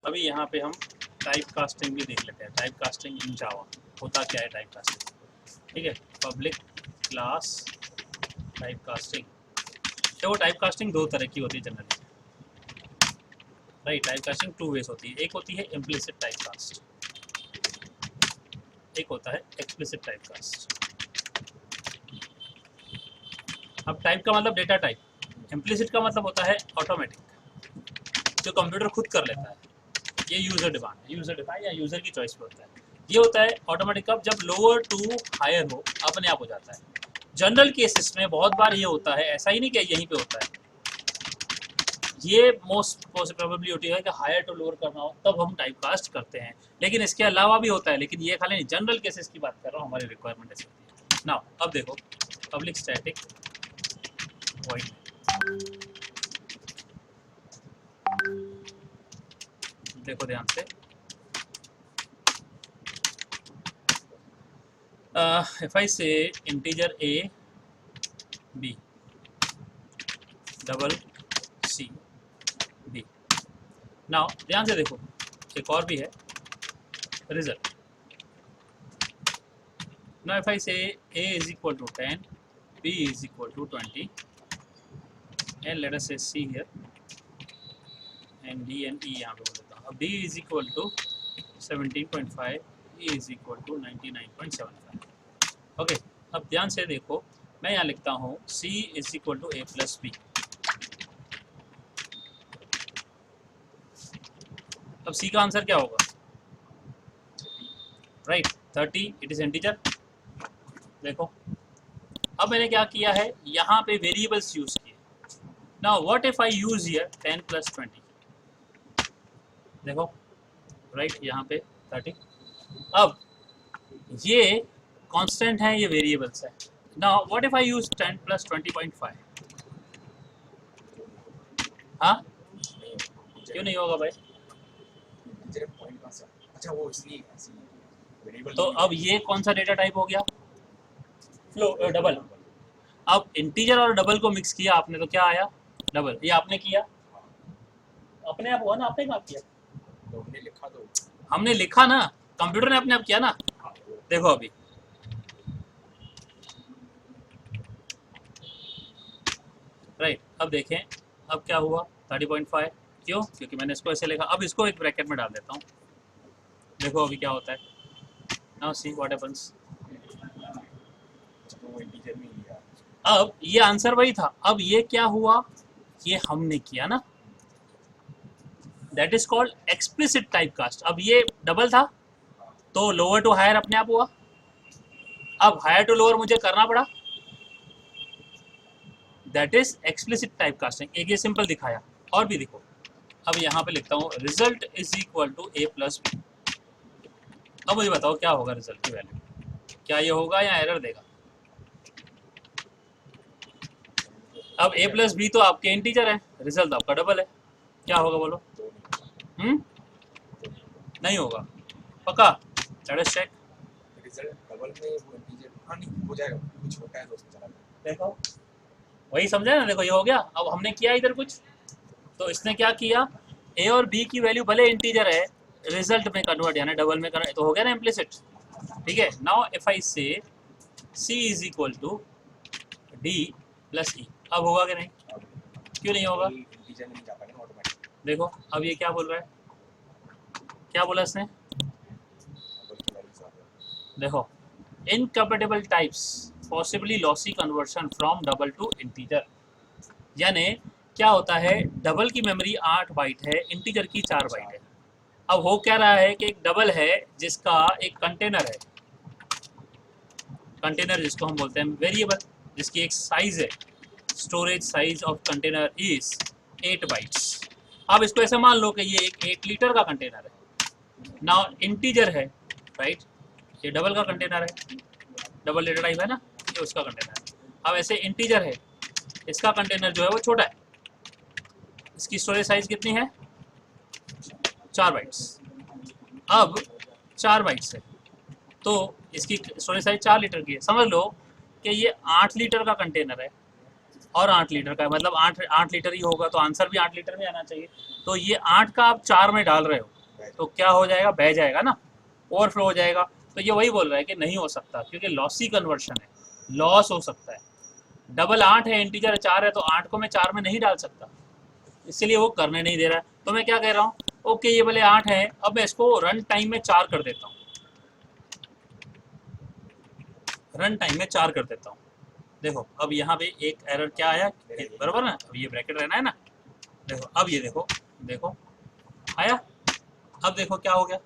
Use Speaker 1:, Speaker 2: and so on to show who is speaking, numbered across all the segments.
Speaker 1: अभी यहाँ पे हम टाइप कास्टिंग भी देख लेते हैं। टाइप कास्टिंग इन जावा होता क्या है टाइप कास्टिंग, ठीक है। पब्लिक क्लास टाइप कास्टिंग, तो टाइप कास्टिंग दो तरह की होती है generally, right. Type casting two ways होती है, एक होती है इम्प्लिसिट टाइप कास्ट, एक होता है एक्सप्लिसिट टाइप कास्ट। अब टाइप का मतलब डेटा टाइप, इम्प्लिसिट का मतलब होता है ऑटोमेटिक, जो कंप्यूटर खुद कर लेता है। ये यूजर डिमांड है, यूजर डिफाइन या यूजर की चॉइस पे होता है। ये होता है ऑटोमेटिक कब, जब लोअर टू हायर हो अपने आप हो जाता है। जनरल केसेस में बहुत बार ये होता है, ऐसा ही नहीं कि यहीं पे होता है, ये मोस्ट प्रोबेबिलिटी है कि हायर टू लोअर करना हो तब हम टाइप कास्ट करते हैं, लेकिन इसके अलावा भी होता है, लेकिन ये खाली नहीं, जनरल केसेस की बात कर रहा हूँ, हमारी रिक्वायरमेंट ऐसी होती है ना। अब देखो पब्लिक स्टैटिक वॉइड, देखो ध्यान से, if I say integer a b double c b, now ध्यान से देखो, एक और भी है result. Now if I say a is equal to 10, b is equal to 20 and let us say c here and d and e यहाँ पे बोल देता हूँ। अब d is equal to 17.5, e is equal to 99.75। Okay, अब ध्यान से देखो, मैं यहाँ लिखता हूँ c is equal to a plus b। अब c का आंसर क्या होगा, राइट 30, इट इज इंटीजर। देखो अब मैंने क्या किया है, यहाँ पे वेरिएबल्स यूज किए। Now what if I use here 10 plus 20, देखो राइट यहाँ पे 30। अब ये कांस्टेंट है, ये वेरिएबल्स है। Now what if I use 10 plus 20.5, हाँ क्यों नहीं होगा भाई?
Speaker 2: अच्छा वो इसलिए
Speaker 1: तो अब ये कौन सा डेटा टाइप हो गया, फ्लो डबल। अब इंटीजर और डबल को मिक्स किया आपने तो क्या आया, डबल। ये आपने किया, अपने आप हुआ ना, आपने कहाँ किया,
Speaker 2: तो हमने लिखा, तो
Speaker 1: हमने लिखा ना, कंप्यूटर ने अपने आप किया ना। देखो अभी राइट, अब देखें अब क्या हुआ 30.5, क्यों, क्योंकि मैंने इसको ऐसे लिखा। अब इसको एक ब्रैकेट में डाल देता हूँ, देखो अभी क्या होता है। नाउ सी व्हाट हैपेंस,
Speaker 2: वो इंटीजर में लिया।
Speaker 1: अब ये आंसर वही था। अब ये क्या हुआ, ये हमने किया ना, that is called explicit type cast. अब ये डबल था तो लोअर टू हायर अपने आप हुआ, अब हायर टू लोअर मुझे करना पड़ा, that is explicit type casting. एक ये सिंपल दिखाया, और भी देखो। अब यहाँ पे लिखता हूँ result is equal to A plus B. अब मुझे बताओ क्या होगा रिजल्ट की वैल्यू, क्या ये होगा या एरर देगा? अब ए प्लस बी तो आपके इंटीजर है, रिजल्ट आपका डबल है, क्या होगा बोलो? नहीं होगा, पक्का? Let us check.
Speaker 2: Result double में वो इंटीजर हाँ नहीं हो जाएगा, कुछ होता है तो उसमें चला जाएगा।
Speaker 1: देखो वही समझा ना, देखो ये हो गया। अब हमने किया इधर कुछ, तो इसने क्या किया, ए और बी की वैल्यू भले इंटीजर है, रिजल्ट में कन्वर्ट यानी डबल में कन्वर्ट, तो हो गया ना इम्प्लिसिट, ठीक है। Now if I say C is equal to D plus E, अब होगा कि नहीं? क्यों नहीं होगा?
Speaker 2: इंटीजर में नहीं जा पाएगा ऑटोमेटिक।
Speaker 1: देखो अब ये क्या बोल रहा है, क्या बोला इसने, देखो incompatible types possibly lossy conversion from double two integer. यानी क्या होता है, डबल की मेमोरी 8 बाइट है, इंटीजर की 4 बाइट है। अब हो क्या रहा है कि एक डबल है जिसका एक कंटेनर है, कंटेनर जिसको हम बोलते हैं वेरिएबल, जिसकी एक साइज है, storage size of container is 8 bytes. अब इसको ऐसे मान लो कि ये एक 8 लीटर का कंटेनर है। नाउ इंटीजर है, राइट, ये डबल का कंटेनर है, डबल डेटा टाइप है ना, ये उसका कंटेनर है। अब ऐसे इंटीजर है, इसका कंटेनर जो है वो छोटा है, इसकी स्टोरेज साइज कितनी है, 4 बाइट्स। अब 4 बाइट्स है तो इसकी स्टोरेज साइज 4 लीटर की है। समझ लो कि ये 8 लीटर का कंटेनर है और 8 लीटर का है, मतलब 8 लीटर ही होगा, तो आंसर भी 8 लीटर में आना चाहिए। तो ये 8 का आप 4 में डाल रहे हो, तो क्या हो जाएगा, बह जाएगा ना, ओवरफ्लो हो जाएगा। तो ये वही बोल रहा है कि नहीं हो सकता, क्योंकि लॉसी कन्वर्शन है, लॉस हो सकता है। डबल 8 है, इंटीजर 4 है, तो 8 को मैं 4 में नहीं डाल सकता, इसलिए वो करने नहीं दे रहा है। तो मैं क्या कह रहा हूँ, ओके ये भले 8 है, अब मैं इसको रन टाइम में 4 कर देता हूँ, रन टाइम में 4 कर देता हूँ। देखो अब यहाँ पे एक एरर क्या आया, बराबर ना, अब ये ब्रैकेट रहना है ना, देखो अब ये देखो, देखो आया, अब देखो क्या हो गया।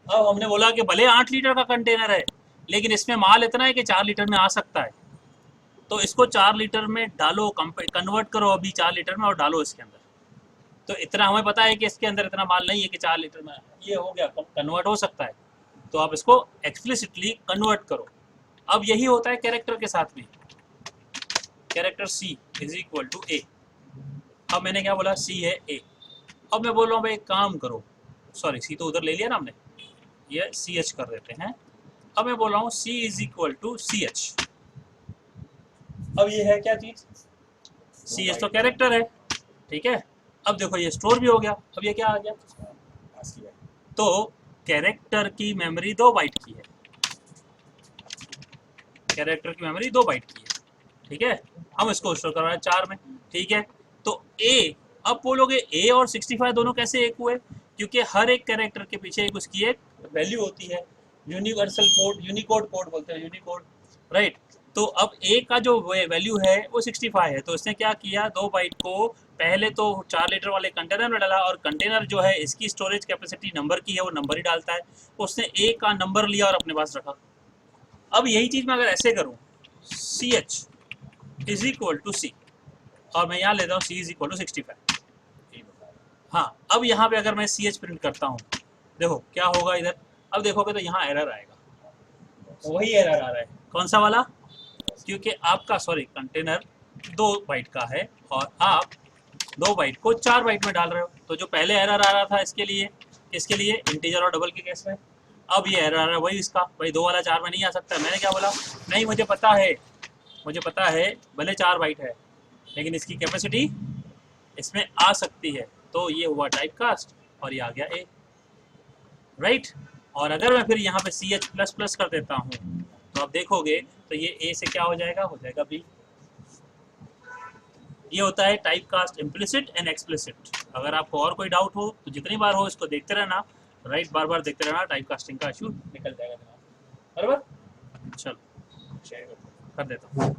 Speaker 1: अब हमने बोला कि भले 8 लीटर का कंटेनर है, लेकिन इसमें माल इतना है कि 4 लीटर में आ सकता है, तो इसको 4 लीटर में डालो, कन्वर्ट करो अभी 4 लीटर में और डालो इसके अंदर। तो इतना हमें पता है कि इसके अंदर इतना माल नहीं है कि 4 लीटर में ये हो गया, कन्वर्ट हो सकता है, तो आप इसको एक्सप्लिसिटली कन्वर्ट करो। अब यही होता है कैरेक्टर के साथ में, character C is equal to A. अब मैंने क्या बोला, सी है ए। अब मैं बोल रहा हूँ भाई एक काम करो, सॉरी सी तो उधर ले लिया ना हमने, ये सी एच कर देते हैं। अब मैं बोल रहा हूँ C is equal to C H. अब ये है क्या चीज, सी एच तो कैरेक्टर है, ठीक है। अब देखो ये स्टोर भी हो गया, अब ये क्या आ गया, तो कैरेक्टर की मेमोरी 2 बाइट की है, कैरेक्टर की मेमोरी 2 बाइट की है, ठीक है। हम इसको स्टोर कर रहे हैं 4 में, ठीक है। तो ए, अब बोलोगे ए और 65 दोनों कैसे एक हुए, क्योंकि हर एक कैरेक्टर के पीछे एक उसकी एक वैल्यू होती है, यूनिवर्सल कोड, यूनिकोड कोड बोलते हैं, यूनिकोड, राइट। तो अब ए का जो वैल्यू है वो 65 है, तो इसने क्या किया, 2 बाइट को पहले तो 4 लीटर वाले कंटेनर में डाला, और कंटेनर जो है इसकी स्टोरेज कैपेसिटी नंबर की है, वो नंबर ही डालता है, तो उसने ए का नंबर लिया और अपने पास रखा। अब यही चीज़ मैं अगर ऐसे करूँ, C H is equal to C, और मैं यहाँ लेता हूँ सी इज इक्वल टू 65। हाँ, अब यहाँ पे अगर मैं सी एच प्रिंट करता हूँ, देखो क्या होगा इधर, अब देखोगे तो यहाँ एरर आएगा, वही एरर आ रहा है, कौन सा वाला, क्योंकि आपका सॉरी कंटेनर 2 बाइट का है और आप 2 बाइट को 4 बाइट में डाल रहे हो। तो जो पहले एरर आ रहा था इसके लिए, किसके लिए, इंटीजर और डबल के केस में, अब ये एरर आ रहा है वही इसका, भाई 2 वाला 4 में नहीं आ सकता। मैंने क्या बोला, नहीं मुझे पता है, मुझे पता है भले 4 बाइट है, लेकिन इसकी कैपेसिटी इसमें आ सकती है, तो ये हुआ टाइप कास्ट और ये आ गया ए, राइट। और अगर मैं फिर यहाँ पे सी एच प्लस प्लस कर देता हूँ, तो आप देखोगे तो ये ए से क्या हो जाएगा बी। ये होता है type cast implicit and explicit. अगर आपको और कोई डाउट हो तो जितनी बार हो इसको देखते रहना, राइट, बार बार देखते रहना, टाइप कास्टिंग का इशू निकल जाएगा, बराबर। चलो शेयर कर देता हूँ।